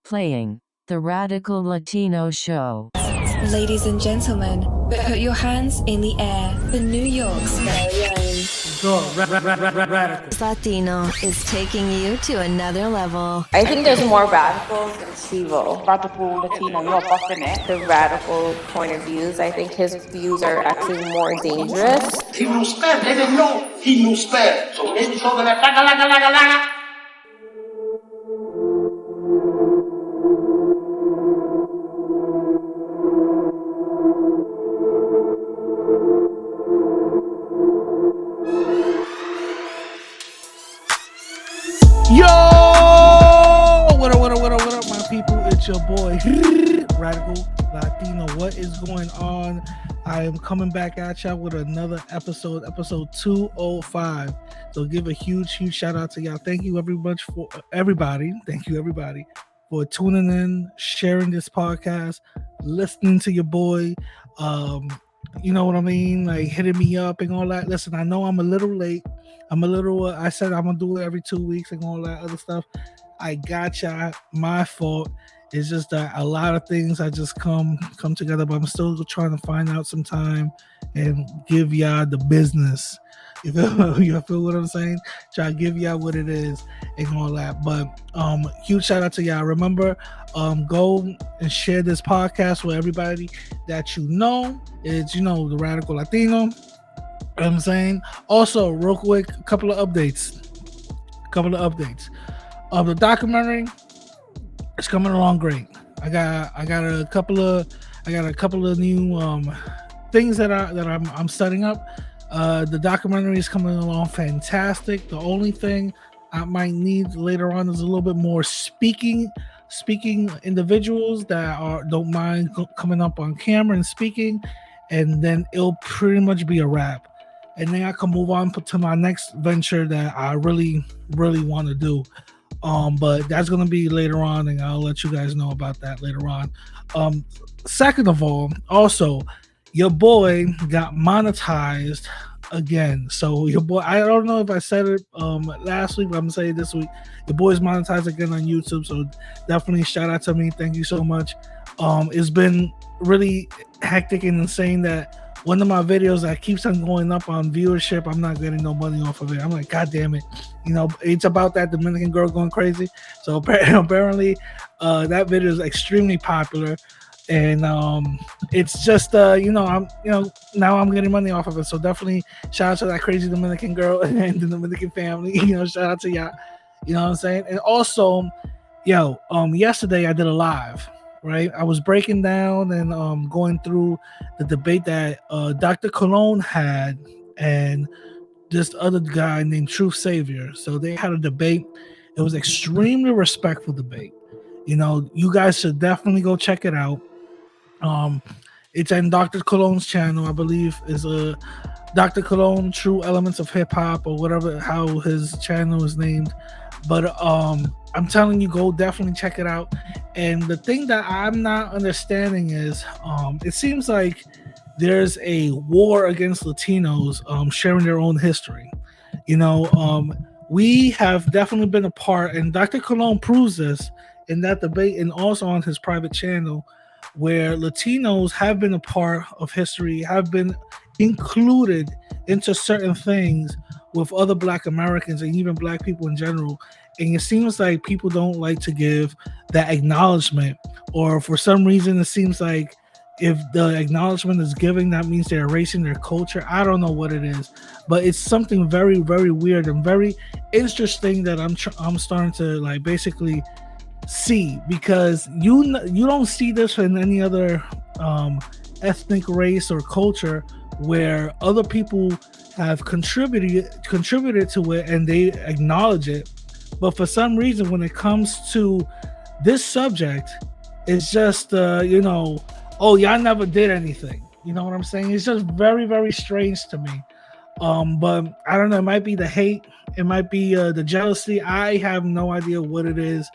Playing the Radical Latino Show. Ladies and gentlemen, put your hands in the air. The New York's very own Latino is taking you to another level. I think there's more radicals than Stevo. Radical Latino, you're buffing it. The radical point of views, I think his views are actually more dangerous. He knew Spanish. They didn't know he knew Spanish. So they be talking that laga. Yo! What up, my people? It's your boy, Radical Latino. What is going on? I am coming back at y'all with another episode 205. So give a huge shout out to y'all. Thank you everybody for tuning in, sharing this podcast, listening to your boy. You know what I mean? Like hitting me up and all that. Listen, I know I'm a little late. I said I'm gonna do it every 2 weeks and all that other stuff. I got y'all. My fault. It's just that a lot of things I just come together, but I'm still trying to find out some time and give y'all the business. You feel what I'm saying? Try to give y'all what it is and all that. But huge shout out to y'all. Remember, go and share this podcast with everybody that you know. It's the Radical Latino. You know what I'm saying? Also, real quick, a couple of updates. The documentary is coming along great. I got a couple of new things that I'm setting up. The documentary is coming along fantastic. The only thing I might need later on is a little bit more speaking individuals that don't mind coming up on camera and speaking, and then it'll pretty much be a wrap. And then I can move on to my next venture that I really want to do. But that's going to be later on, and I'll let you guys know about that later on. Second of all, also, your boy got monetized again. So your boy, I don't know if I said it last week, but I'm going to say it this week. Your boy's monetized again on YouTube, so definitely shout out to me. Thank you so much. It's been really hectic and insane that one of my videos that keeps on going up on viewership, I'm not getting no money off of it. I'm like, God damn it. It's about that Dominican girl going crazy. So apparently that video is extremely popular. And it's just, now I'm getting money off of it. So definitely shout out to that crazy Dominican girl and the Dominican family. Shout out to y'all. You know what I'm saying? And also, yesterday I did a live. Right, I was breaking down and going through the debate that Dr. Cologne had and this other guy named Truth Savior. So they had a debate. It was extremely respectful debate. You guys should definitely go check it out. It's on Dr. Cologne's channel, I believe, is a Dr. Cologne True Elements of Hip Hop or whatever how his channel is named. But I'm telling you, go definitely check it out. And the thing that I'm not understanding is it seems like there's a war against Latinos sharing their own history. We have definitely been a part, and Dr. Cologne proves this in that debate and also on his private channel, where Latinos have been a part of history, have been included into certain things with other Black Americans and even Black people in general. And it seems like people don't like to give that acknowledgement, or for some reason it seems like if the acknowledgement is given, that means they're erasing their culture. I don't know what it is, but it's something very, very weird and very interesting that I'm starting to basically see, because you don't see this in any other ethnic race or culture where other people have contributed to it and they acknowledge it. But for some reason, when it comes to this subject, it's just, oh, y'all never did anything. You know what I'm saying? It's just very, very strange to me. But I don't know. It might be the hate. It might be the jealousy. I have no idea what it is.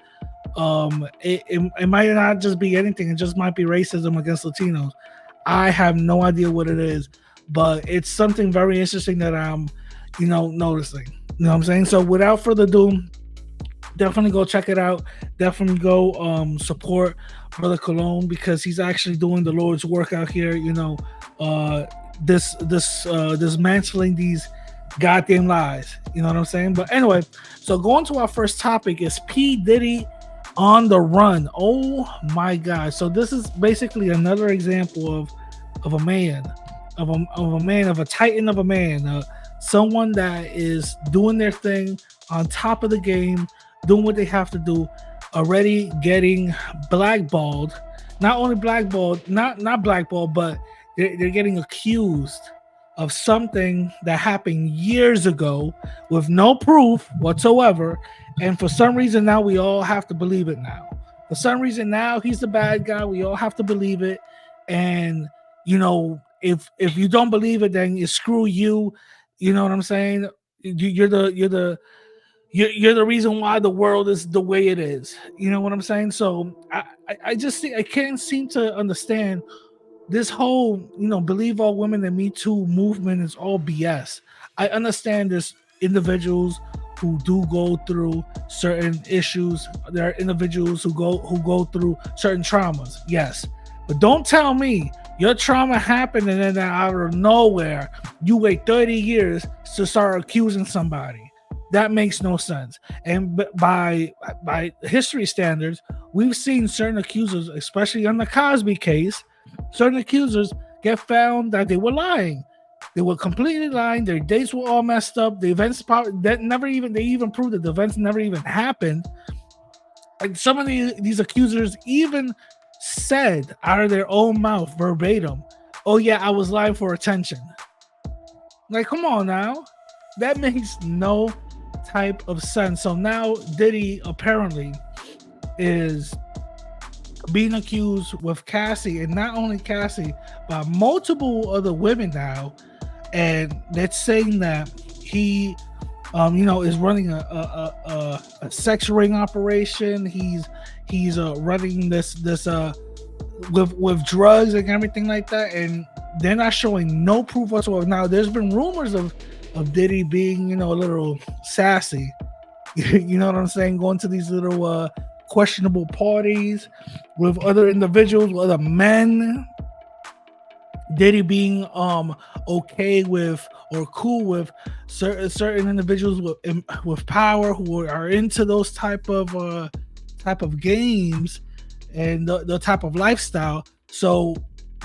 It might not just be anything. It just might be racism against Latinos. I have no idea what it is. But it's something very interesting that I'm, noticing. You know what I'm saying? So without further ado, Definitely go check it out. Definitely go support Brother Cologne, because he's actually doing the Lord's work out here. Dismantling these goddamn lies. You know what I'm saying? But anyway, so going to our first topic is P. Diddy on the run. Oh my God! So this is basically another example of a man, of a titan of a man, someone that is doing their thing on top of the game, doing what they have to do, already getting blackballed. Not only blackballed, not blackballed, but they're getting accused of something that happened years ago with no proof whatsoever. And for some reason now we all have to believe it now. For some reason now he's the bad guy. We all have to believe it. And if you don't believe it, then you screw you. You know what I'm saying? You're the reason why the world is the way it is. You know what I'm saying? So I just think I can't seem to understand this whole, believe all women and Me Too movement is all BS. I understand there's individuals who do go through certain issues. There are individuals who go through certain traumas. Yes. But don't tell me your trauma happened and then out of nowhere, you wait 30 years to start accusing somebody. That makes no sense. And by history standards, we've seen certain accusers, especially on the Cosby case, certain accusers get found that they were lying. They were completely lying. Their dates were all messed up. The events that they even proved that the events never even happened. And some of these accusers even said out of their own mouth verbatim, "Oh yeah, I was lying for attention." Like, come on now. That makes no type of sense. So now Diddy apparently is being accused with Cassie, and not only Cassie, but multiple other women now, and they're saying that he, is running a sex ring operation. He's running this with drugs and everything like that, and they're not showing no proof whatsoever. Now, there's been rumors of Diddy being, a little sassy. You know what I'm saying? Going to these little questionable parties with other individuals, with other men. Diddy being okay with or cool with certain individuals with power who are into those type of games and the type of lifestyle. So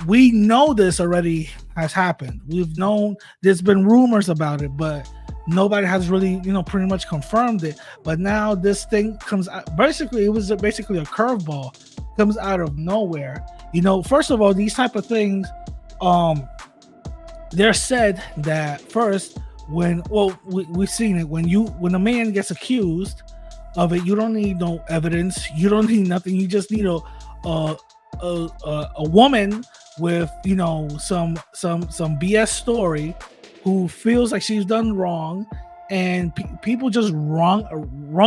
we know this already has happened. We've known there's been rumors about it, but nobody has really, pretty much confirmed it. But now this thing comes out. Basically, it was basically a curveball. Comes out of nowhere. First of all, these type of things, they're said that first we've seen it when a man gets accused of it, you don't need no evidence. You don't need nothing. You just need a woman with some BS story who feels like she's done wrong, and people just rung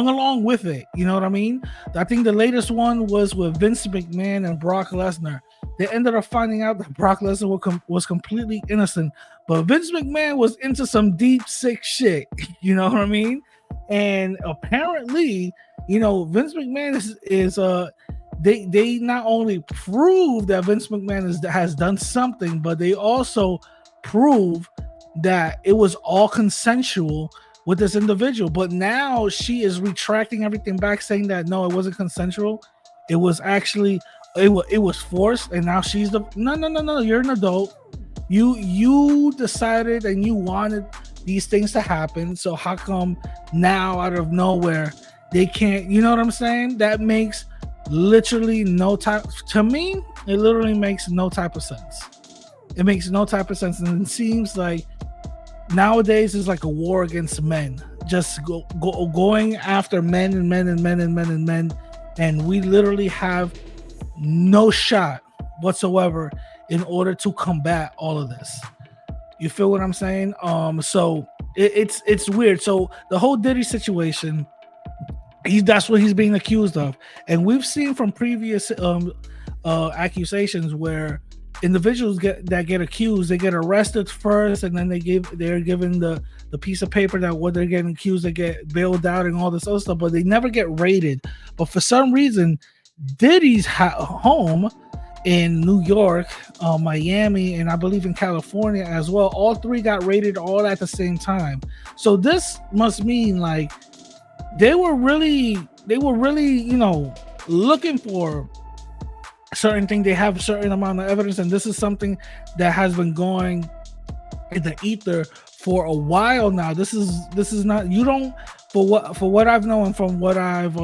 along with it. You know what I mean? I think the latest one was with Vince McMahon and Brock Lesnar. They ended up finding out that Brock Lesnar was completely innocent, but Vince McMahon was into some deep sick shit. You know what I mean? And apparently, Vince McMahon is they not only prove that Vince McMahon has done something, but they also prove that it was all consensual with this individual. But now she is retracting everything back, saying that no, it wasn't consensual. It was actually it was forced, and now she's no. You're an adult. You decided and you wanted these things to happen. So how come now out of nowhere they can't? You know what I'm saying? That makes literally no type to me. It literally makes no type of sense. It makes no type of sense, and it seems like nowadays is like a war against men, just going after men and men and men and men and men, and we literally have no shot whatsoever in order to combat all of this. You feel what I'm saying? So it's weird. So the whole Diddy situation, that's what he's being accused of, and we've seen from previous accusations where individuals that get accused, they get arrested first, and then they're given the piece of paper that what they're getting accused, they get bailed out and all this other stuff, but they never get raided. But for some reason, Diddy's home in New York, Miami, and I believe in California as well, all three got raided all at the same time. So this must mean like they were really, looking for certain thing. They have a certain amount of evidence, and this is something that has been going in the ether for a while now. This is not, you don't, for what I've known, from what I've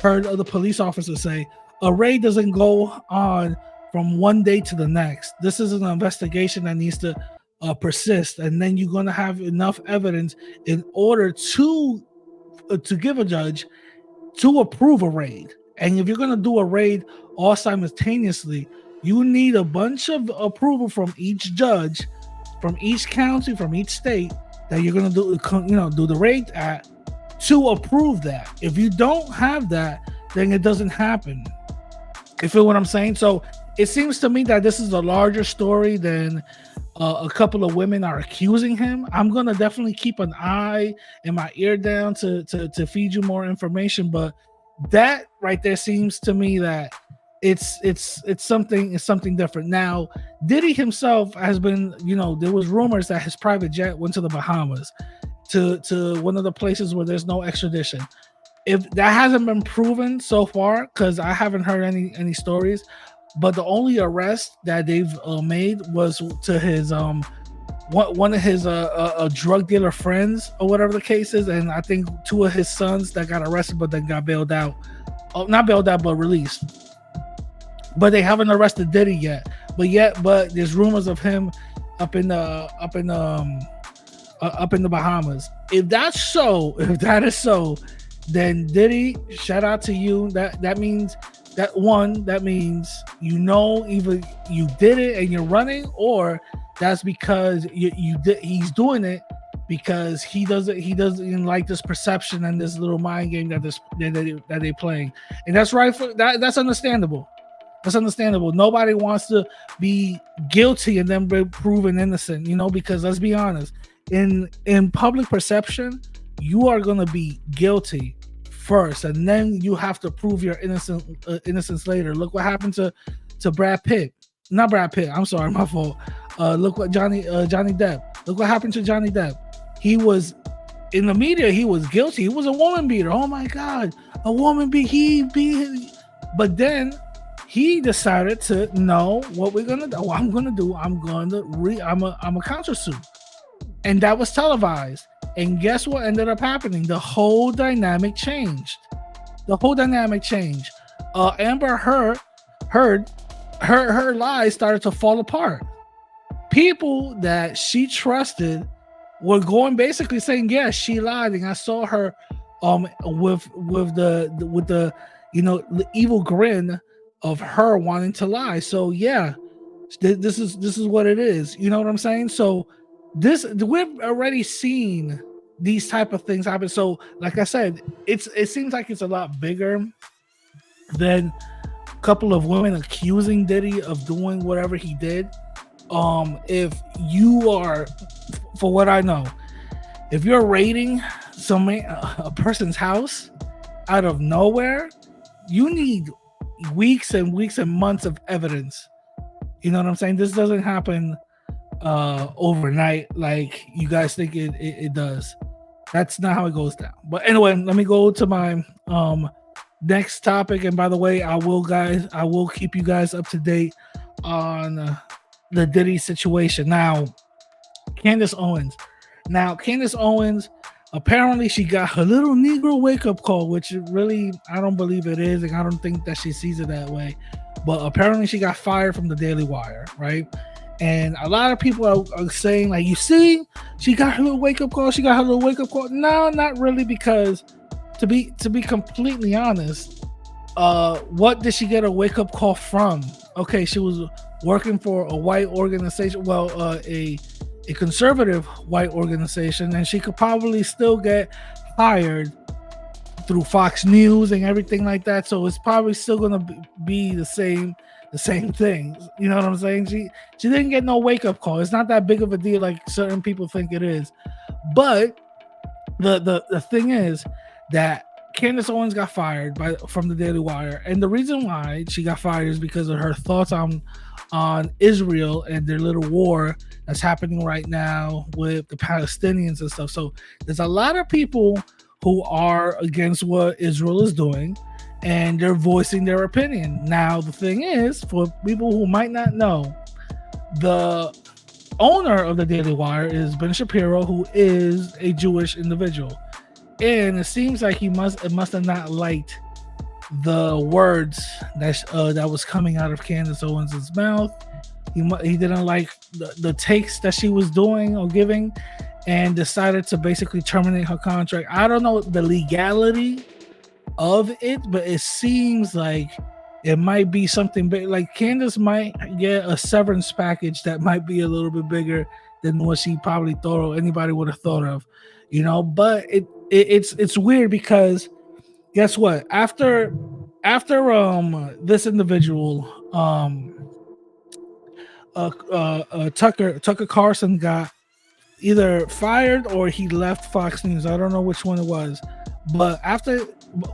heard other police officers say, a raid doesn't go on from one day to the next. This is an investigation that needs to persist, and then you're going to have enough evidence in order to give a judge to approve a raid. And if you're going to do a raid all simultaneously, you need a bunch of approval from each judge, from each county, from each state that you're going to do the raid at, to approve that. If you don't have that, then it doesn't happen. You feel what I'm saying? So it seems to me that this is a larger story than a couple of women are accusing him. I'm gonna definitely keep an eye and my ear down to feed you more information, but that right there seems to me that it's something different. Now, Diddy himself has been, there was rumors that his private jet went to the Bahamas, to one of the places where there's no extradition. If that hasn't been proven so far, because I haven't heard any stories, but the only arrest that they've made was to his one of his a drug dealer friends or whatever the case is, and I think two of his sons that got arrested but then got bailed out, not bailed out but released. But they haven't arrested Diddy yet. But there's rumors of him up in the Bahamas. If that is so, then Diddy, shout out to you. That means either you did it and you're running, or that's because he's doing it because he doesn't like this perception and this little mind game that they're playing. And that's right, that's understandable. That's understandable. Nobody wants to be guilty and then be proven innocent, because let's be honest, in public perception, you are going to be guilty first, and then you have to prove your innocence later. Look what happened to Brad Pitt. Not Brad Pitt. I'm sorry, my fault. Look what Johnny Depp. Look what happened to Johnny Depp. He was in the media. He was guilty. He was a woman beater. Oh my God, a woman But then he decided to know what we're gonna do. What I'm gonna do. I'm a countersuit, and that was televised. And guess what ended up happening? The whole dynamic changed. Amber Heard, her lies started to fall apart. People that she trusted were going basically saying, "Yes, she lied, and I saw her with the the evil grin of her wanting to lie." So yeah, this is what it is. You know what I'm saying? So we've already seen these type of things happen. So like I said, it seems like it's a lot bigger than a couple of women accusing Diddy of doing whatever he did. If you are, for what I know, if you're raiding a person's house out of nowhere, you need weeks and weeks and months of evidence. You know what I'm saying? This doesn't happen overnight like you guys think it does. That's not how it goes down. But anyway, let me go to my next topic. And by the way, I will keep you guys up to date on the Diddy situation. Now, Candace Owens, apparently she got her little Negro wake-up call, which really, I don't believe it is, and I don't think that she sees it that way. But apparently she got fired from the Daily Wire, right? And a lot of people are saying, like, you see, she got her little wake-up call. No, not really, because to be completely honest, what did she get a wake-up call from? Okay, she was working for a white organization, a conservative white organization, and she could probably still get hired through Fox News and everything like that. So it's probably still going to be the same the same thing. You know what I'm saying? She didn't get no wake up call. It's not that big of a deal like certain people think it is. But the thing is that Candace Owens got fired from the Daily Wire, and the reason why she got fired is because of her thoughts on Israel and their little war that's happening right now with the Palestinians and stuff. So there's a lot of people who are against what Israel is doing, and they're voicing their opinion. Now, the thing is, for people who might not know, the owner of the Daily Wire is Ben Shapiro, who is a Jewish individual. And it seems like it must have not liked the words that was coming out of Candace Owens' mouth. He didn't like the takes that she was doing or giving, and decided to basically terminate her contract. I don't know the legality of it, but it seems like it might be something big. Like Candace might get a severance package that might be a little bit bigger than what she probably thought or anybody would have thought of, you know. But it's weird because guess what? After this individual, Tucker Carlson got either fired or he left Fox News. I don't know which one it was, but after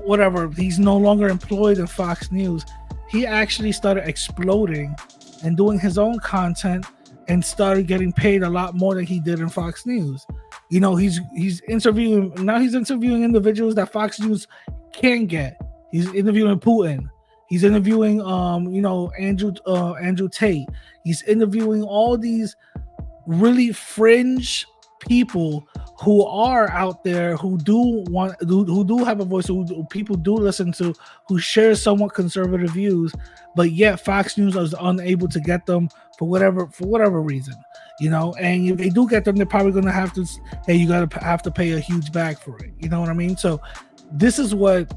whatever, he's no longer employed in Fox News. He actually started exploding and doing his own content and started getting paid a lot more than he did in Fox News. You know, he's interviewing individuals that Fox News can't get. He's interviewing Putin. He's interviewing Andrew Tate. He's interviewing all these really fringe people who are out there who do have a voice, who people do listen to, who share somewhat conservative views, but yet Fox News is unable to get them for whatever reason, you know. And if they do get them, they're probably going to have to, hey, you have to pay a huge bag for it, you know what I mean? So this is what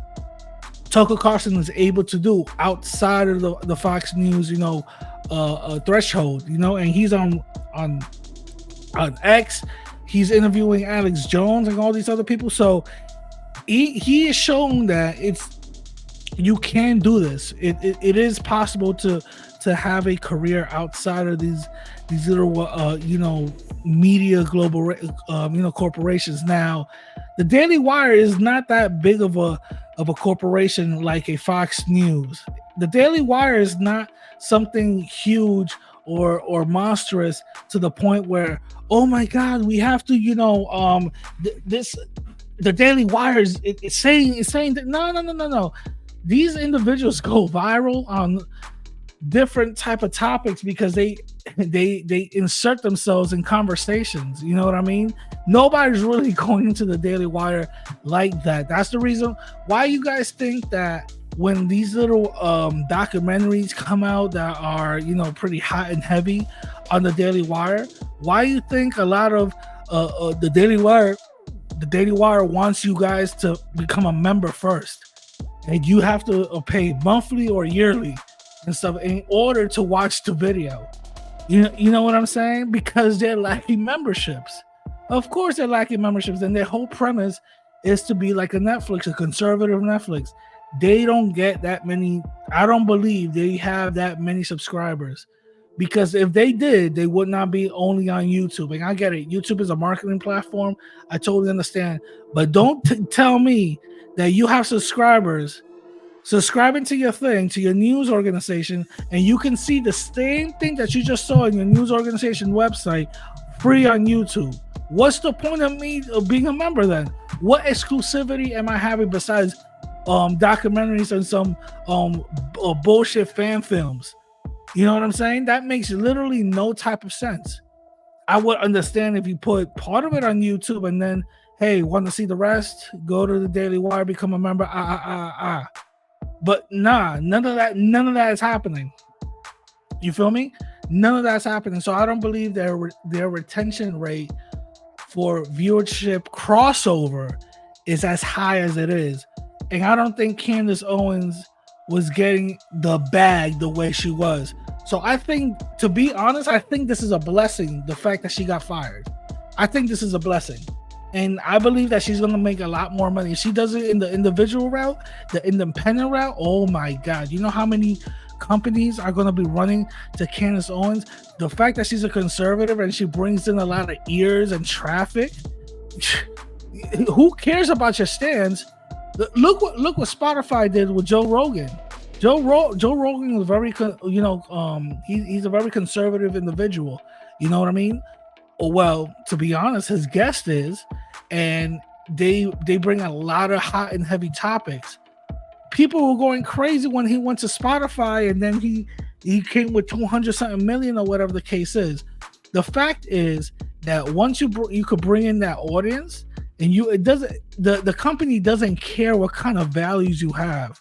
Tucker Carlson is able to do outside of the Fox News, you know, threshold, you know. And he's on X. He's interviewing Alex Jones and all these other people. So he is showing that you can do this. It is possible to have a career outside of these little media global corporations. Now, the Daily Wire is not that big of a corporation like a Fox News. The Daily Wire is not something huge or monstrous to the point where, oh my God, we have to, the Daily Wire is saying that no. These individuals go viral on different type of topics because they insert themselves in conversations. You know what I mean? Nobody's really going into the Daily Wire like that. That's the reason why you guys think that when these little documentaries come out that are, pretty hot and heavy on the Daily Wire, why you think a lot of the Daily Wire wants you guys to become a member first, and you have to pay monthly or yearly and stuff in order to watch the video. You know what I'm saying? Because they're lacking memberships. Of course they're lacking memberships, and their whole premise is to be like a Netflix, a conservative Netflix. They don't get that many. I don't believe they have that many subscribers, because if they did, they would not be only on YouTube. And I get it. YouTube is a marketing platform. I totally understand. But don't tell me that you have subscribers subscribing to your thing, to your news organization, and you can see the same thing that you just saw in your news organization website free on YouTube. What's the point of me being a member then? What exclusivity am I having besides documentaries and some bullshit fan films? You know what I'm saying? That makes literally no type of sense. I would understand if you put part of it on YouTube and then, hey, want to see the rest? Go to the Daily Wire, become a member. But nah, none of that is happening. You feel me? None of that's happening. So I don't believe their retention rate for viewership crossover is as high as it is. And I don't think Candace Owens was getting the bag the way she was. So I think, to be honest, I think this is a blessing, the fact that she got fired. I think this is a blessing. And I believe that she's going to make a lot more money. If she does it in the individual route, the independent route, oh my God. You know how many companies are going to be running to Candace Owens. The fact that she's a conservative and she brings in a lot of ears and traffic, who cares about your stance? Look what Spotify did with Joe Rogan. Joe Rogan was very, he's a very conservative individual. You know what I mean? Well, to be honest, his guest is, and they bring a lot of hot and heavy topics. People were going crazy when he went to Spotify, and then he came with 200 something million or whatever the case is. The fact is that once you could bring in that audience, and the company doesn't care what kind of values you have,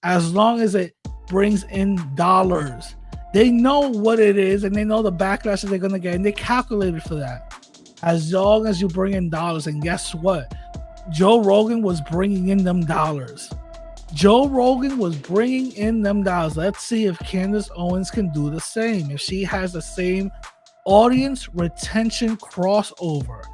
as long as it brings in dollars. They know what it is, and they know the backlash that they're gonna get, and they calculated for that. As long as you bring in dollars, and guess what? Joe Rogan was bringing in them dollars. Let's see if Candace Owens can do the same. If she has the same audience retention crossover.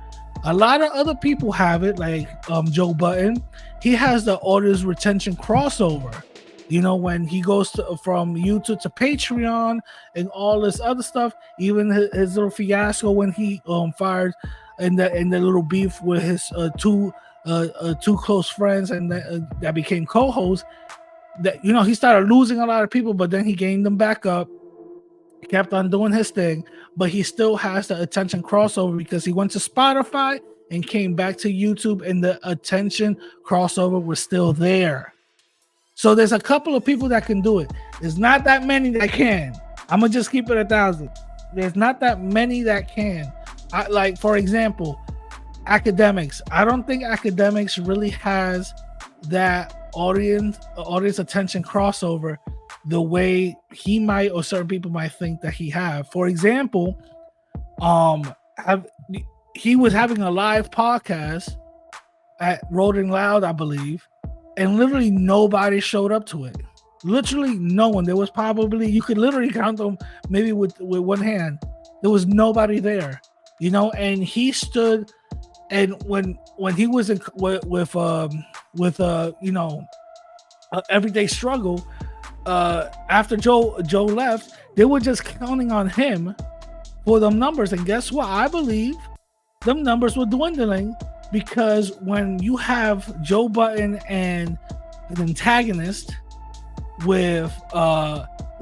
A lot of other people have it, like Joe Budden. He has the audience retention crossover. You know, when he goes from YouTube to Patreon and all this other stuff, even his little fiasco when he fired in the little beef with his two close friends and that became co-hosts, that, you know, he started losing a lot of people, but then he gained them back up. He kept on doing his thing, but he still has the attention crossover because he went to Spotify and came back to YouTube, and the attention crossover was still there. So there's a couple of people that can do it. There's not that many that can. I'm gonna just keep it 1,000. There's not that many that can. Like, for example, academics. I don't think academics really has that audience attention crossover the way he might, or certain people might think that he have. For example, he was having a live podcast at Rolling Loud, I believe, and literally nobody showed up to it. Literally no one. There was probably, you could literally count them maybe with one hand. There was nobody there, you know. And he stood, and when he was in with Everyday Struggle, after Joe left, they were just counting on him for them numbers. And guess what? I believe them numbers were dwindling, because when you have Joe Budden and an antagonist with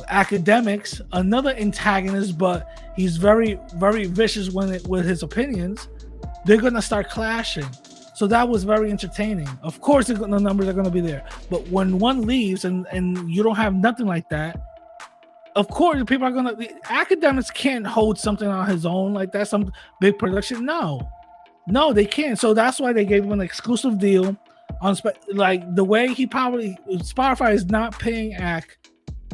academics, another antagonist, but he's very, very vicious with his opinions, they're gonna start clashing. So that was very entertaining. Of course, the numbers are gonna be there, but when one leaves and you don't have nothing like that, of course people are gonna. The academics can't hold something on his own like that, some big production. No, they can't. So that's why they gave him an exclusive deal on like the way Spotify is not paying Ack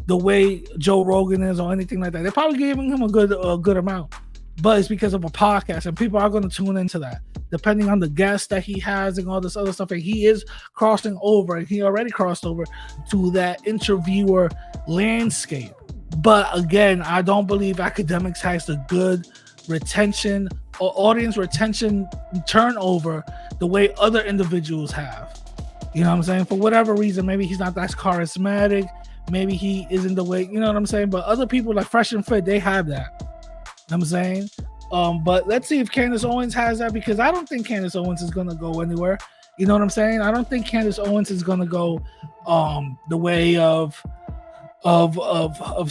the way Joe Rogan is or anything like that. They're probably giving him a good amount, but it's because of a podcast, and people are going to tune into that depending on the guests that he has and all this other stuff. And he is crossing over, and he already crossed over to that interviewer landscape. But again, I don't believe academics has the good retention or audience retention turnover the way other individuals have. You know what I'm saying? For whatever reason, maybe he's not that charismatic, maybe he isn't the way, you know what I'm saying? But other people like Fresh and Fit, they have that. You know what I'm saying? But let's see if Candace Owens has that, because I don't think Candace Owens is gonna go anywhere. You know what I'm saying? I don't think Candace Owens is gonna go the way of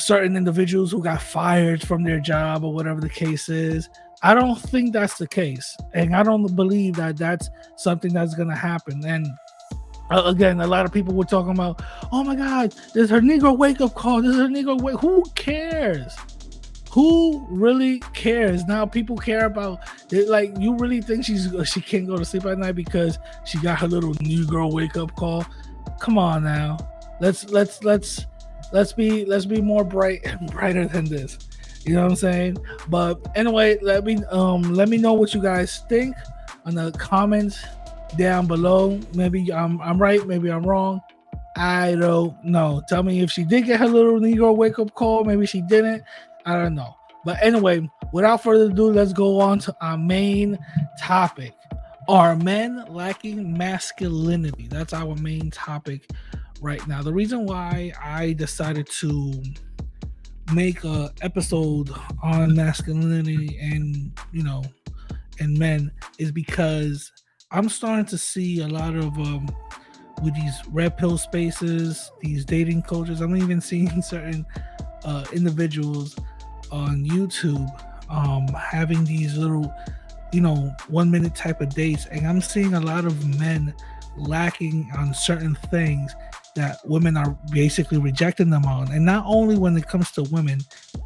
certain individuals who got fired from their job or whatever the case is. I don't think that's the case, and I don't believe that that's something that's gonna happen. And again, a lot of people were talking about, oh my God, there's her Negro wake-up call. This is her Negro wake. Who cares? Who really cares? Now people care about it. Like, you really think she can't go to sleep at night because she got her little Negro wake-up call? Come on now. Let's be more brighter than this. You know what I'm saying? But anyway, let me know what you guys think on the comments down below. Maybe I'm right, maybe I'm wrong. I don't know. Tell me if she did get her little Negro wake-up call. Maybe she didn't. I don't know. But anyway, without further ado, let's go on to our main topic. Are men lacking masculinity? That's our main topic right now. The reason why I decided to make a episode on masculinity and and men is because I'm starting to see a lot of with these red pill spaces, these dating coaches. I'm even seeing certain individuals on YouTube having these little 1 minute type of dates, and I'm seeing a lot of men lacking on certain things that women are basically rejecting them on. And not only when it comes to women,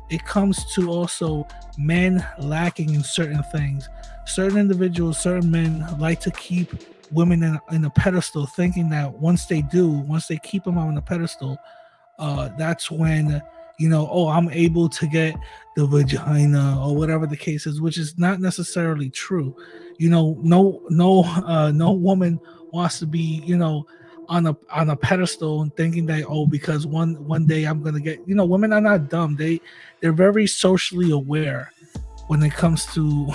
it comes to also men lacking in certain things. Certain individuals, certain men like to keep women in a pedestal, thinking that once they keep them on a pedestal, that's when I'm able to get the vagina or whatever the case is, which is not necessarily true. No woman wants to be on a pedestal and thinking that because one day I'm gonna get. Women are not dumb. They're very socially aware when it comes to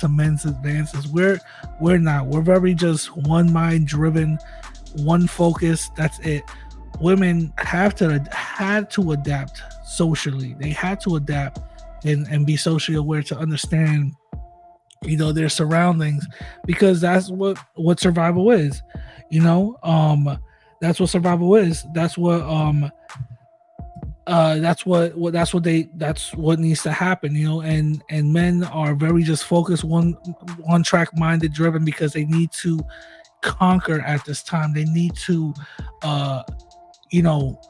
men's advances. We're not. We're very just one mind driven, one focus. That's it. Women had to adapt socially. They had to adapt and be socially aware to understand their surroundings, because that's what survival is. That's what survival is. That's what that's what needs to happen. And men are very just focused, one track minded, driven, because they need to conquer at this time. They need to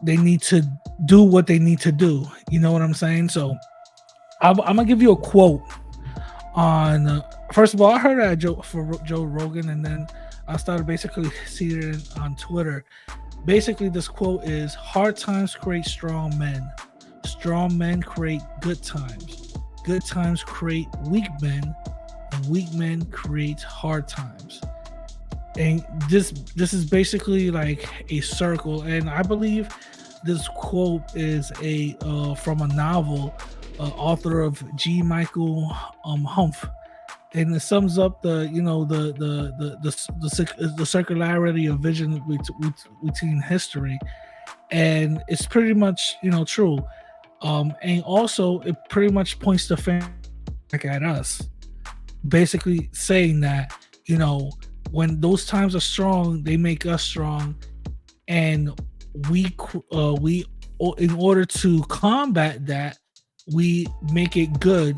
they need to do what they need to do. You know what I'm saying? So I'm gonna give you a quote on first of all, I heard that Joe Rogan, and then I started basically seeing it on Twitter. Basically, this quote is: hard times create strong men create good times create weak men, and weak men create hard times. And this is basically like a circle, and I believe this quote is from a novel, author of G. Michael Humph, and it sums up the circularity of vision between history, and it's pretty much true, and also it pretty much points the finger back at us, basically saying that when those times are strong, they make us strong, and we in order to combat that, we make it good,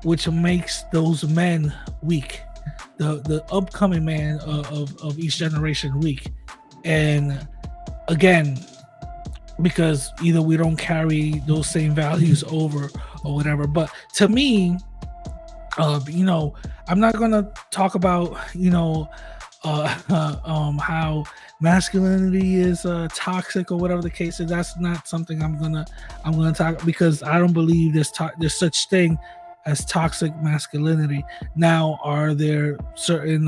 which makes those men weak, the upcoming man of each generation weak. And again, because either we don't carry those same values over or whatever. But to me, I'm not gonna talk about how masculinity is toxic or whatever the case is. That's not something I'm gonna talk, because I don't believe there's such thing as toxic masculinity. Now, are there certain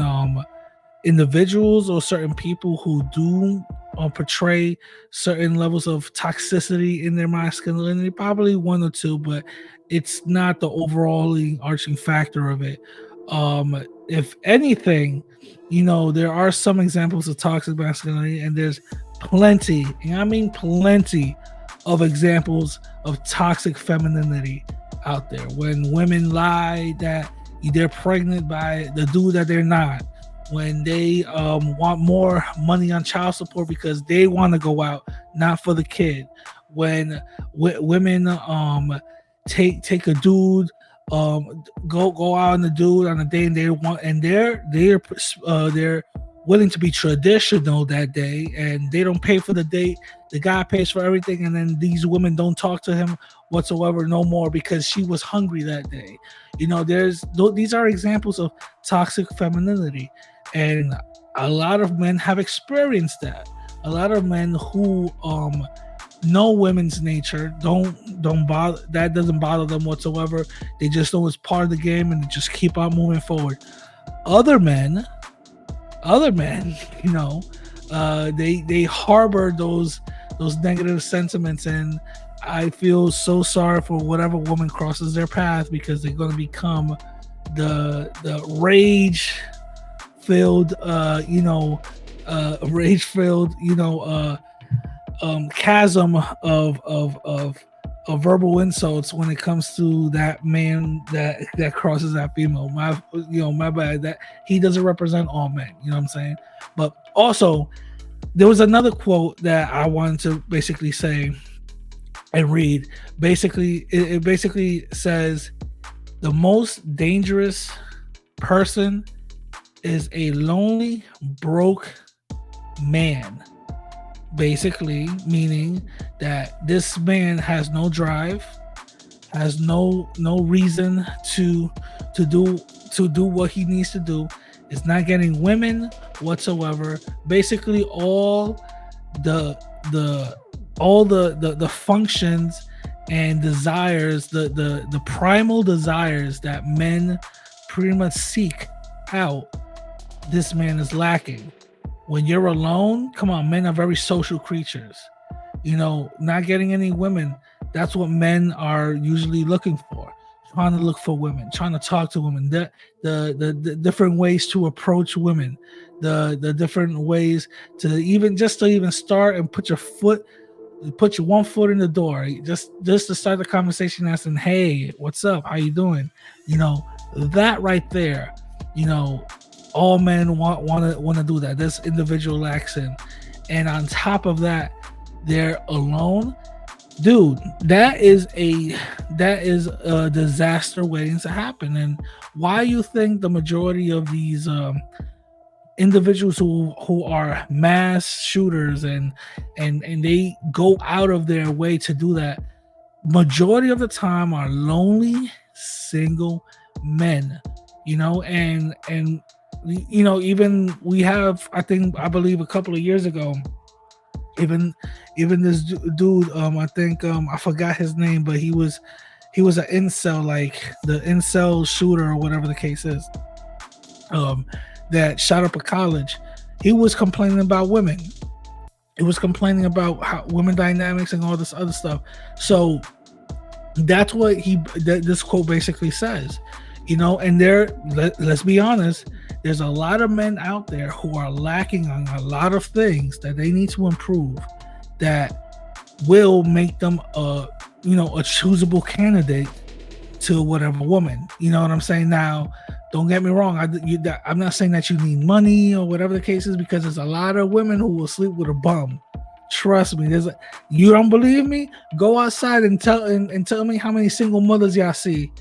individuals or certain people who do portray certain levels of toxicity in their masculinity? Probably one or two, but it's not the overall arching factor of it. If anything, there are some examples of toxic masculinity, and there's plenty, and I mean plenty, of examples of toxic femininity out there. When women lie that they're pregnant by the dude that they're not, when they want more money on child support because they want to go out, not for the kid, when women take a dude, go out on the dude on a day, and they're willing to be traditional that day, and they don't pay for the date. The guy pays for everything, and then these women don't talk to him whatsoever no more because she was hungry that day. These are examples of toxic femininity, and a lot of men have experienced that. A lot of men who know women's nature don't bother, that doesn't bother them whatsoever. They just know it's part of the game, and they just keep on moving forward. Other men, they harbor those negative sentiments, and I feel so sorry for whatever woman crosses their path, because they're going to become the rage filled chasm of verbal insults when it comes to that man that crosses that female. My bad, that he doesn't represent all men, you know what I'm saying? But also there was another quote that I wanted to basically say and read. Basically, it basically says the most dangerous person is a lonely, broke man. Basically, meaning that this man has no drive, has no reason to do what he needs to do. Is not getting women whatsoever. Basically, all the functions and desires, the primal desires that men pretty much seek out, this man is lacking. When you're alone, come on, men are very social creatures. You know, not getting any women, that's what men are usually looking for. Trying to look for women, trying to talk to women, the different ways to approach women, the different ways to even start and put your one foot in the door, just to start the conversation, asking, hey, what's up, how you doing? You know, that right there, you know, all men want to do that. This individual accent, and on top of that, they're alone. Dude, that is a disaster waiting to happen. And why you think the majority of these individuals who are mass shooters and they go out of their way to do that, majority of the time are lonely single men, you know, and you know, even we have, I believe a couple of years ago, even this dude, I think I forgot his name, but he was an incel, like the incel shooter or whatever the case is, that shot up a college. He was complaining about women. He was complaining about how women dynamics and all this other stuff. So that's what this quote basically says, you know. And let's be honest, there's a lot of men out there who are lacking on a lot of things that they need to improve, that will make them a choosable candidate to whatever woman. You know what I'm saying? Now, don't get me wrong. I'm not saying that you need money or whatever the case is, because there's a lot of women who will sleep with a bum. Trust me. You don't believe me? Go outside and tell me how many single mothers y'all see.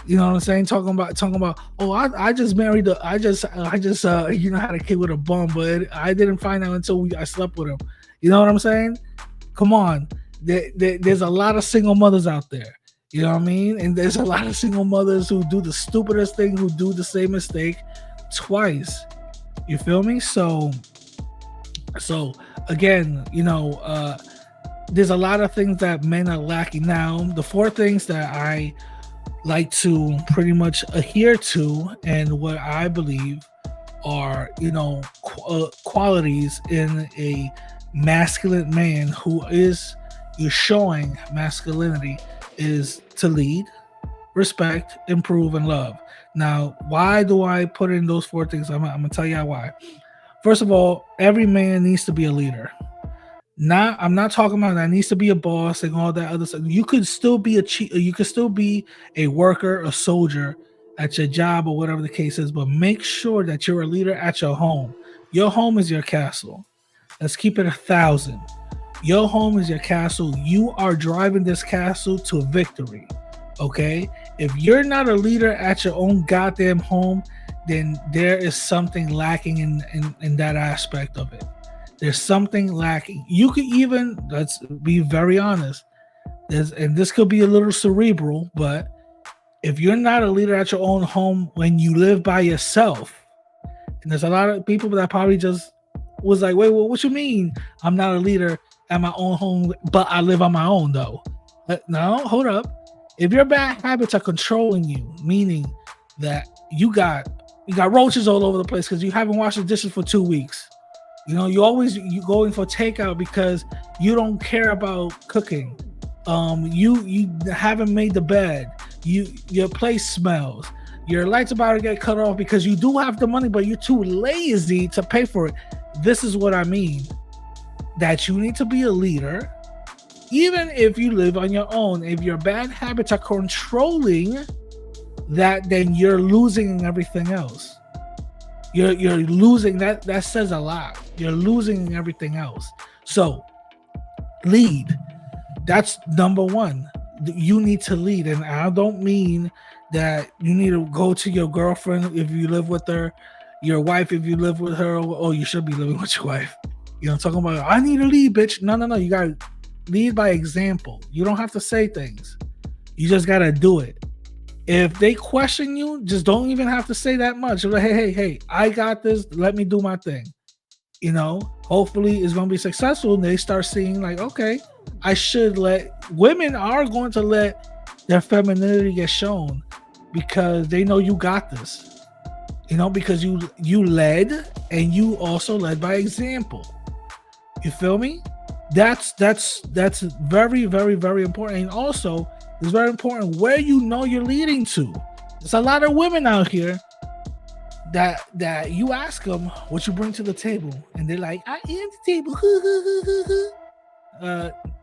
You know what I'm saying? Talking about. Oh, I just married. I just had a kid with a bum, but I didn't find out until I slept with him. You know what I'm saying? Come on. There's a lot of single mothers out there. You know what I mean? And there's a lot of single mothers who do the stupidest thing, who do the same mistake twice. You feel me? So again, you know, there's a lot of things that men are lacking. Now, the 4 things that I like to pretty much adhere to, and what I believe are, you know, qualities in a masculine man who is showing masculinity, is to lead, respect, improve, and love. Now, why do I put in those 4 things? I'm gonna tell you why. First of all, every man needs to be a leader. I'm not talking about that needs to be a boss and all that other stuff. You could still be a worker, a soldier at your job or whatever the case is, but make sure that you're a leader at your home. Your home is your castle. Let's keep it 1,000. Your home is your castle. You are driving this castle to victory. Okay? If you're not a leader at your own goddamn home, then there is something lacking in that aspect of it. There's something lacking. You could even, let's be very honest, and this could be a little cerebral, but if you're not a leader at your own home when you live by yourself, and there's a lot of people that probably just was like, wait, what you mean I'm not a leader at my own home, but I live on my own though? No, hold up. If your bad habits are controlling you, meaning that you got roaches all over the place because you haven't washed the dishes for 2 weeks. You know, you going for takeout because you don't care about cooking. You haven't made the bed. Your place smells. Your light's about to get cut off because you do have the money, but you're too lazy to pay for it. This is what I mean. that you need to be a leader, even if you live on your own. If your bad habits are controlling that, then you're losing everything else. You're losing that. That says a lot. You're losing everything else. So lead. That's number one. You need to lead. And I don't mean that you need to go to your girlfriend if you live with her, your wife if you live with her. Oh, you should be living with your wife. You know, talking about, I need to lead, bitch. No. You got to lead by example. You don't have to say things. You just got to do it. If they question you, just don't even have to say that much. You're like, hey, I got this. Let me do my thing. You know, hopefully it's going to be successful. And they start seeing like, okay, women are going to let their femininity get shown because they know you got this. You know, because you led, and you also led by example. You feel me? That's very, very, very important. And also, it's very important where you know you're leading to. There's a lot of women out here that you ask them what you bring to the table, and they're like, I am the table.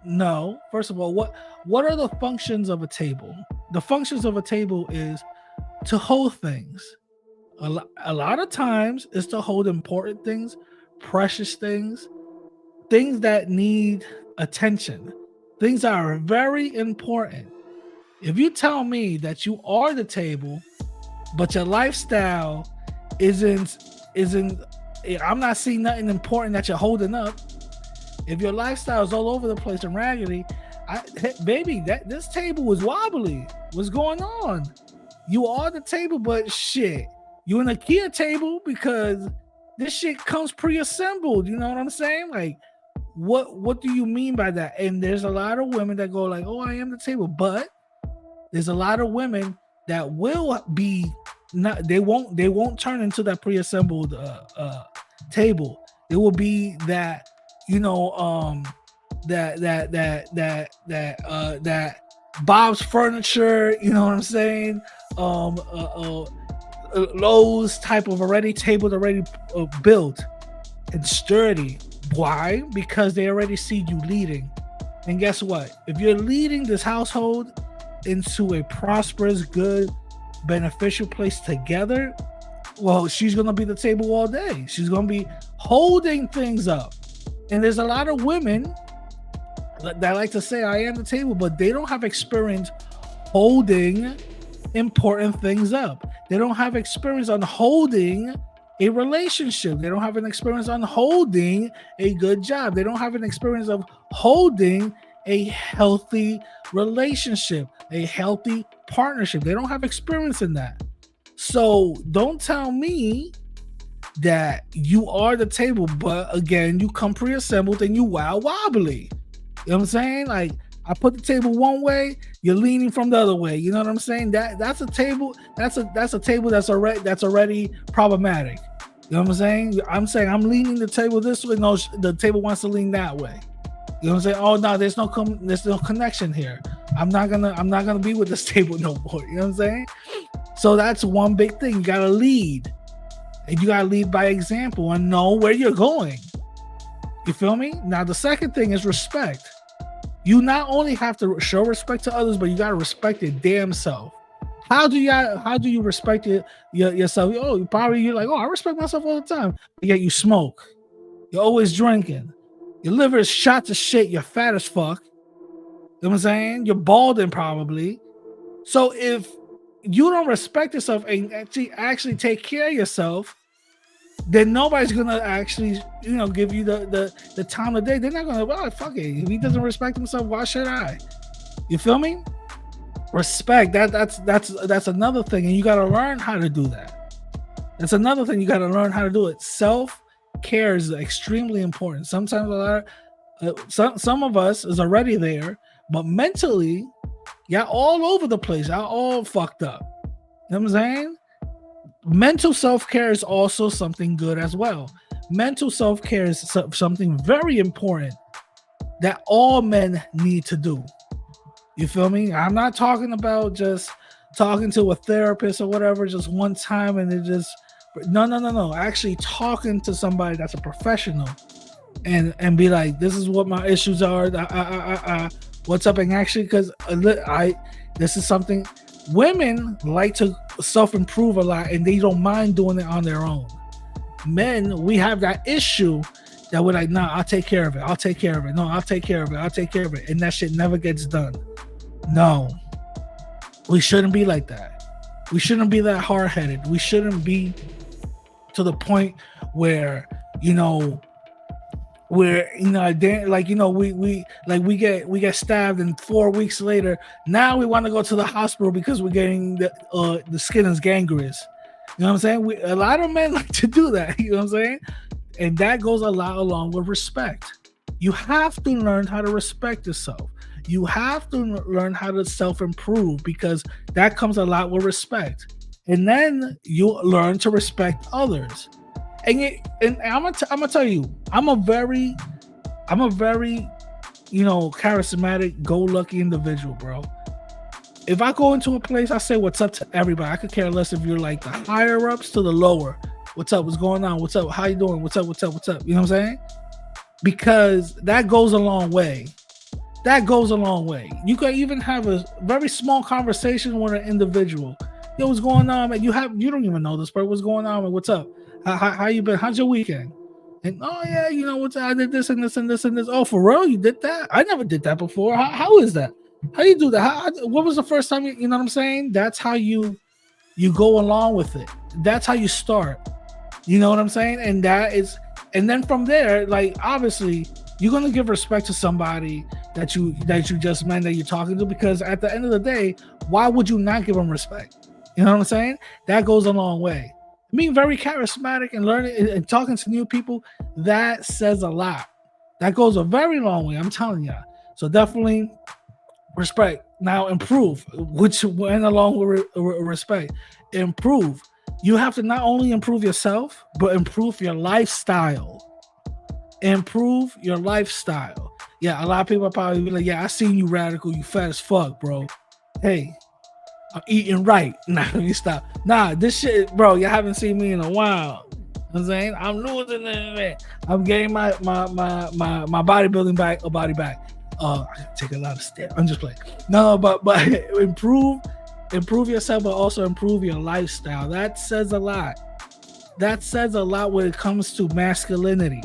No. First of all, what are the functions of a table? The functions of a table is to hold things. A lot of times it's to hold important things, precious things that need attention, things that are very important. If you tell me that you are the table, but your lifestyle isn't, I'm not seeing nothing important that you're holding up. If your lifestyle is all over the place and raggedy, baby, this table is wobbly. What's going on? You are the table, but shit, you an IKEA table because this shit comes pre-assembled. You know what I'm saying? Like, what do you mean by that? And there's a lot of women that go like, oh, I am the table, but there's a lot of women that will be not. They won't turn into that pre-assembled table. It will be that, you know, that Bob's Furniture. You know what I'm saying? Lowe's type of table already built and sturdy. Why? Because they already see you leading. And guess what? If you're leading this household into a prosperous, good, beneficial place together, well, she's going to be the table all day. She's going to be holding things up. And there's a lot of women that like to say, I am the table, but they don't have experience holding important things up. They don't have experience on holding a relationship. They don't have an experience on holding a good job. They don't have an experience of holding a healthy relationship, a healthy partnership. They don't have experience in that. So don't tell me that you are the table, but again, you come pre-assembled and you wild wobbly. You know what I'm saying? Like, I put the table one way, you're leaning from the other way. You know what I'm saying? That's a table. That's a table that's already problematic. You know what I'm saying? I'm saying I'm leaning the table this way. No, the table wants to lean that way. You know what I'm saying? Oh no, there's no connection here. I'm not gonna be with this table no more. You know what I'm saying? So that's one big thing. You gotta lead, and you gotta lead by example and know where you're going. You feel me? Now the second thing is respect. You not only have to show respect to others, but you gotta respect your damn self. How do you respect yourself? Oh, you're like, oh, I respect myself all the time. Yet you smoke. You're always drinking. Your liver is shot to shit. You're fat as fuck. You know what I'm saying? You're balding probably. So if you don't respect yourself and actually take care of yourself, then nobody's gonna actually, give you the time of day. They're not gonna, well, fuck it. If he doesn't respect himself, why should I? You feel me? Respect. That's another thing, and you gotta learn how to do that. That's another thing, you gotta learn how to do it. Self-care is extremely important. Sometimes some of us is already there, but mentally, y'all all over the place. Y'all all fucked up. You know what I'm saying? Mental self-care is also something good as well. Mental self-care is something very important that all men need to do. You feel me? I'm not talking about just talking to a therapist or whatever just one time and it just no. Actually talking to somebody that's a professional and be like, this is what my issues are. What's up? And actually, because this is something women like to self-improve a lot, and they don't mind doing it on their own. Men, we have that issue that we're like, nah, I'll take care of it. I'll take care of it. No, I'll take care of it. I'll take care of it. And that shit never gets done. No, we shouldn't be like that. We shouldn't be that hard-headed. We shouldn't be to the point where, we get stabbed, and 4 weeks later, now we want to go to the hospital because we're getting the skin is gangrenous. You know what I'm saying? A lot of men like to do that. You know what I'm saying? And that goes a lot along with respect. You have to learn how to respect yourself. You have to learn how to self-improve, because that comes a lot with respect. And then you learn to respect others. And I'm gonna tell you, I'm a very charismatic, go-lucky individual, bro. If I go into a place, I say what's up to everybody. I could care less if you're like the higher ups to the lower. What's up? What's going on? What's up? How you doing? What's up? What's up? What's up? You know what I'm saying? Because that goes a long way. That goes a long way. You can even have a very small conversation with an individual. Yo, what's going on, man? You don't even know this person. What's going on, man? What's up? How you been? How's your weekend? And oh yeah, I did this and this and this and this. Oh, for real? You did that? I never did that before. How is that? How you do that? What was the first time you know what I'm saying? That's how you go along with it. That's how you start. You know what I'm saying? And then from there, like, obviously you're gonna give respect to somebody that you just met, that you're talking to, because at the end of the day, why would you not give them respect? You know what I'm saying? That goes a long way. Being very charismatic and learning and talking to new people, that says a lot. That goes a very long way, I'm telling you. So definitely respect. Now improve, which went along with respect. Improve. You have to not only improve yourself, but improve your lifestyle. Improve your lifestyle. Yeah, a lot of people are probably be like, yeah, I seen you radical, you fat as fuck, bro. Hey, I'm eating right. Nah, let me stop. Nah, this shit, bro, you haven't seen me in a while. You know what I'm saying? I'm losing it. I'm getting my bodybuilding body back. I take a lot of steps. I'm just playing. No, but improve yourself, but also improve your lifestyle. That says a lot. That says a lot when it comes to masculinity.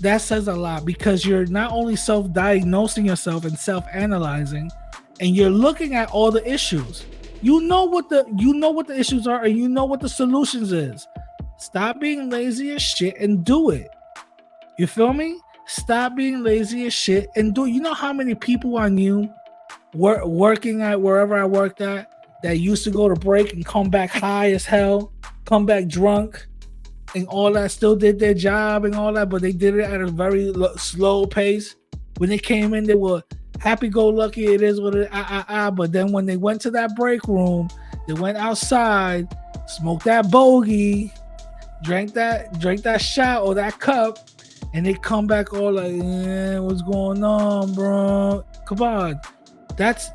That says a lot, because you're not only self-diagnosing yourself and self-analyzing, and you're looking at all the issues. You know what the issues are, and you know what the solutions is. Stop being lazy as shit and do it. You feel me? Stop being lazy as shit and do it. You know how many people I knew working at wherever I worked at that used to go to break and come back high as hell, come back drunk, and all that, still did their job and all that, but they did it at a very slow pace. When they came in, they were happy-go-lucky, it is what it is, but then when they went to that break room, they went outside, smoked that bogey, drank that shot or that cup, and they come back all like, what's going on, bro? Come on. That's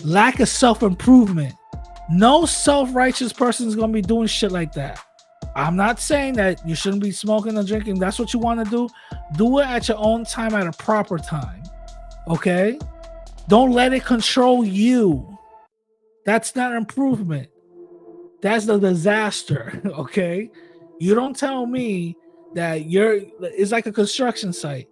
lack of self-improvement. No self-righteous person is gonna be doing shit like that. I'm not saying that you shouldn't be smoking or drinking. That's what you want to do. Do it at your own time, at a proper time. Okay? Don't let it control you. That's not improvement. That's the disaster. Okay? You don't tell me that it's like a construction site.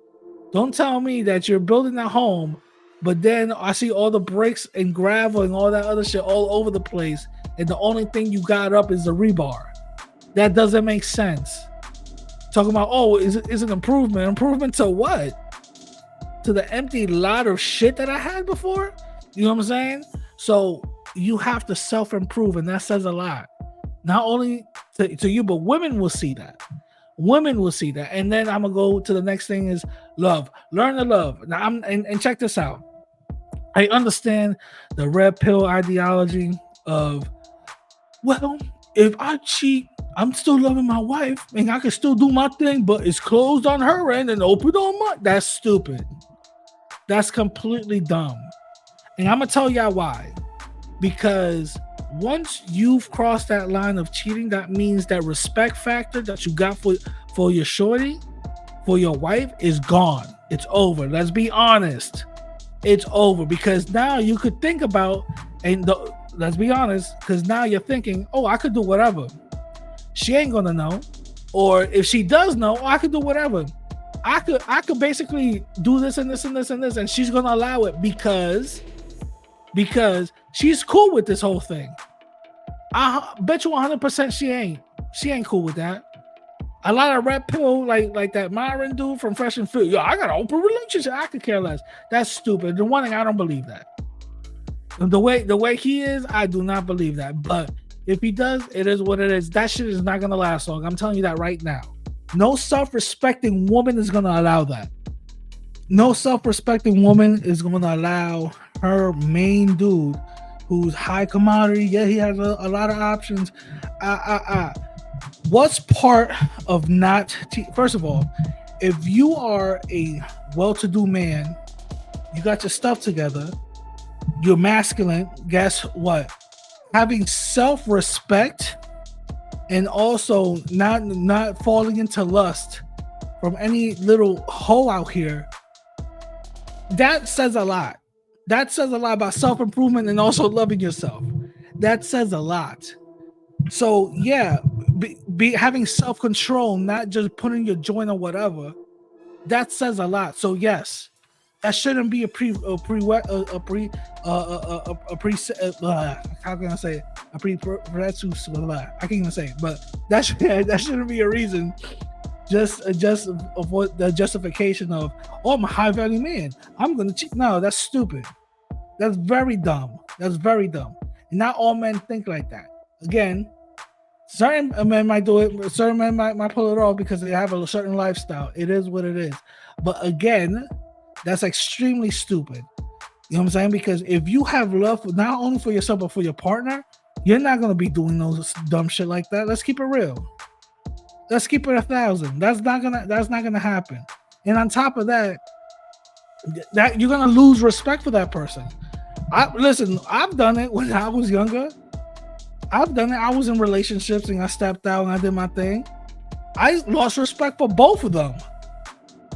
Don't tell me that you're building a home, but then I see all the bricks and gravel and all that other shit all over the place, and the only thing you got up is the rebar. That doesn't make sense. Talking about, is it improvement? Improvement to what? To the empty lot of shit that I had before? You know what I'm saying? So you have to self-improve, and that says a lot. Not only to you, but women will see that. Women will see that. And then I'm going to go to the next thing is love. Learn to love. Now, and check this out. I understand the red pill ideology of, well, if I cheat, I'm still loving my wife and I can still do my thing, but it's closed on her end and open on mine. That's stupid. That's completely dumb. And I'm going to tell y'all why. Because once you've crossed that line of cheating, that means that respect factor that you got for your shorty, for your wife is gone. It's over. Let's be honest. It's over, because now you could think about, let's be honest, because now you're thinking, oh, I could do whatever. She ain't gonna know. Or if she does know, I could do whatever. I could basically do this and this and this and this, and she's gonna allow it because she's cool with this whole thing. I bet you 100% she ain't cool with that. A lot of red pill like that Myron dude from Fresh and Fit. Yo, I got an open relationship. I could care less. That's stupid. The one thing, I don't believe that. The way he is, I do not believe that. But if he does, it is what it is. That shit is not gonna last long. I'm telling you that right now. No self-respecting woman is gonna allow that. No self-respecting woman is gonna allow her main dude, who's high commodity. Yeah, he has a lot of options. What's part of not? First of all, if you are a well-to-do man, you got your stuff together, you're masculine. Guess what? Having self-respect and also not falling into lust from any little hoe out here, that says a lot. That says a lot about self-improvement and also loving yourself. That says a lot. So yeah, be having self-control, not just putting your joint or whatever. That says a lot. So yes, that shouldn't be how can I say it? I can't even say it, but that shouldn't be a reason. Just avoid the justification of, oh, I'm a high value man, I'm gonna cheat. No, that's stupid. That's very dumb. That's very dumb. And not all men think like that. Again, certain men might do it. Certain men might pull it off because they have a certain lifestyle. It is what it is. But again, that's extremely stupid. You know what I'm saying? Because if you have love not only for yourself but for your partner, you're not gonna be doing those dumb shit like that. Let's keep it real. Let's keep it 1,000. That's not gonna happen. And on top of that you're gonna lose respect for that person. Listen, I've done it when I was younger. I've done it. I was in relationships and I stepped out and I did my thing. I lost respect for both of them.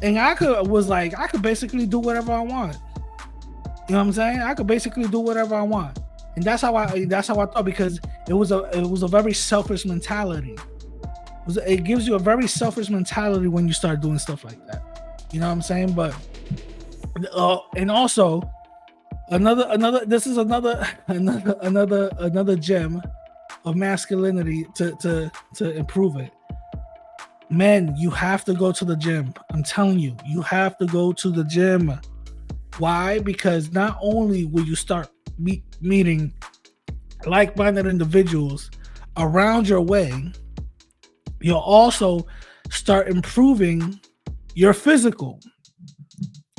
And I could basically do whatever I want. You know what I'm saying? I could basically do whatever I want. And that's how I thought, because it was a very selfish mentality. It gives you a very selfish mentality when you start doing stuff like that. You know what I'm saying? But and also another gem of masculinity to improve it. Men, you have to go to the gym. I'm telling you, you have to go to the gym. Why? Because not only will you start meeting like-minded individuals around your way, you'll also start improving your physical.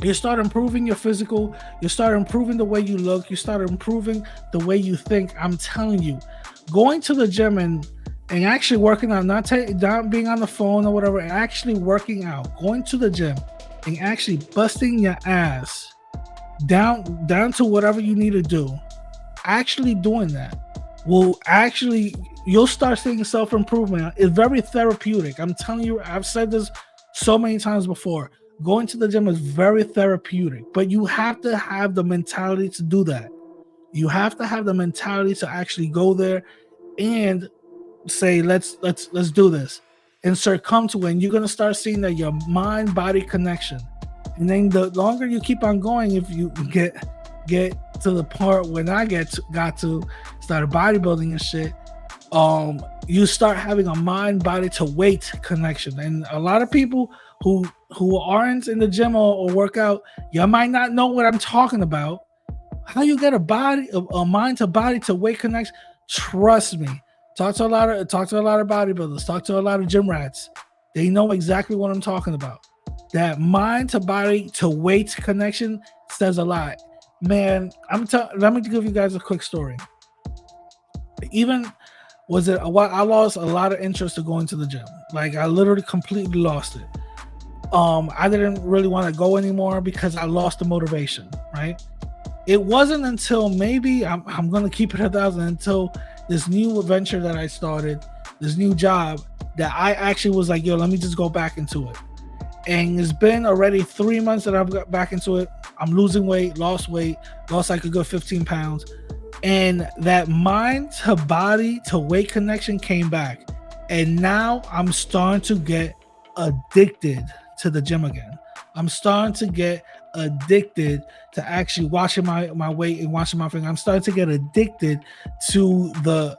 You start improving your physical. You start improving the way you look. You start improving the way you think. I'm telling you, going to the gym and actually working out, not being on the phone or whatever, and actually working out, going to the gym and actually busting your ass down to whatever you need to do, actually doing that will actually, you'll start seeing self-improvement. It's very therapeutic. I'm telling you, I've said this so many times before. Going to the gym is very therapeutic, but you have to have the mentality to do that. You have to have the mentality to actually go there and say, let's do this, and succumb to it. And you're gonna start seeing that your mind-body connection. And then the longer you keep on going, if you get to the part when I got to start bodybuilding and shit, you start having a mind-body to weight connection. And a lot of people who aren't in the gym or work out, you might not know what I'm talking about. How you get a mind to body to weight connection? Trust me. Talk to a lot of bodybuilders. Talk to a lot of gym rats. They know exactly what I'm talking about. That mind to body to weight connection says a lot, man. Let me give you guys a quick story. I lost a lot of interest to going to the gym. Like, I literally completely lost it. I didn't really want to go anymore because I lost the motivation, right? It wasn't until maybe I'm going to keep it 1,000 until this new adventure that I started, this new job, that I actually was like, yo, let me just go back into it. And it's been already 3 months that I've got back into it. I'm losing weight, lost like a good 15 pounds. And that mind to body to weight connection came back. And now I'm starting to get addicted to the gym again. I'm starting to get addicted to actually watching my weight and watching my finger. I'm starting to get addicted to the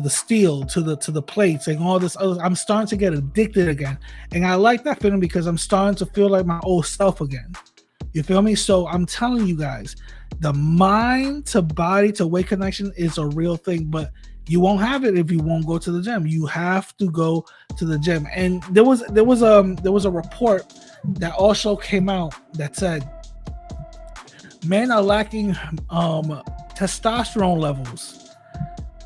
steel, to the plates and all this other. I'm starting to get addicted again. And I like that feeling because I'm starting to feel like my old self again. You feel me? So I'm telling you guys, the mind to body to weight connection is a real thing, but you won't have it if you won't go to the gym. You have to go to the gym. And there was a report that also came out that said men are lacking testosterone levels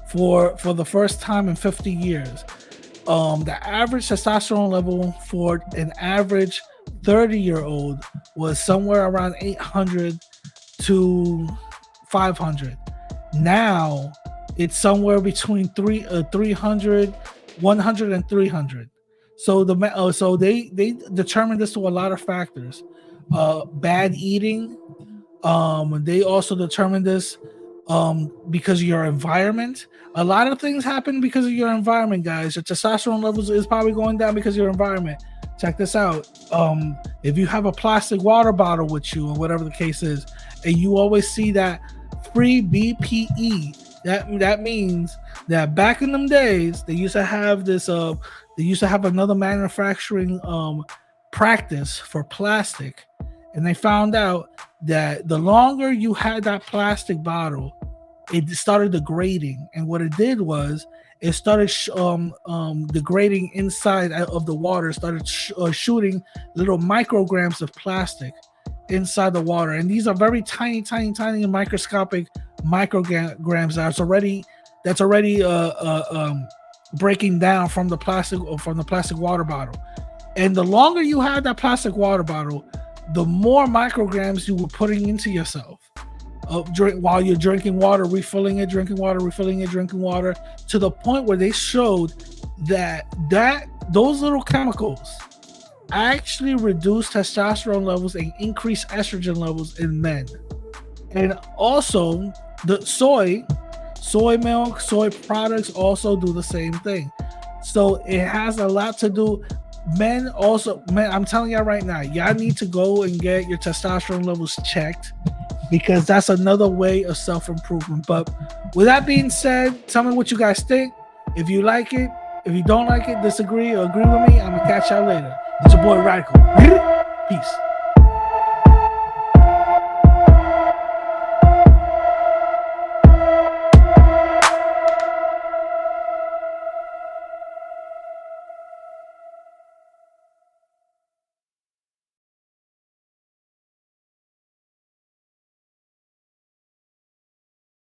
for the first time in 50 years. The average testosterone level for an average 30-year-old was somewhere around 800 to 500. Now it's somewhere between 300, 100 and 300. So they determined this to a lot of factors. Bad eating. They also determined this because of your environment. A lot of things happen because of your environment, guys. Your testosterone levels is probably going down because of your environment. Check this out. If you have a plastic water bottle with you, or whatever the case is, and you always see that free BPE, that means that back in them days, they used to have this. They used to have another manufacturing practice for plastic, and they found out that the longer you had that plastic bottle, it started degrading. And what it did was it started degrading inside of the water, started shooting little micrograms of plastic inside the water. And these are very tiny microscopic micrograms that's already breaking down from the plastic water bottle. And the longer you had that plastic water bottle, the more micrograms you were putting into yourself. While you're drinking water, refilling it, drinking water, to the point where they showed that those little chemicals actually reduce testosterone levels and increase estrogen levels in men. And also the soy milk, soy products also do the same thing. So it has a lot to do. Men, I'm telling y'all right now, y'all need to go and get your testosterone levels checked, because that's another way of self-improvement. But with that being said, tell me what you guys think. If you like it, if you don't like it, disagree or agree with me, I'm gonna catch y'all later. It's your boy Radical. Peace.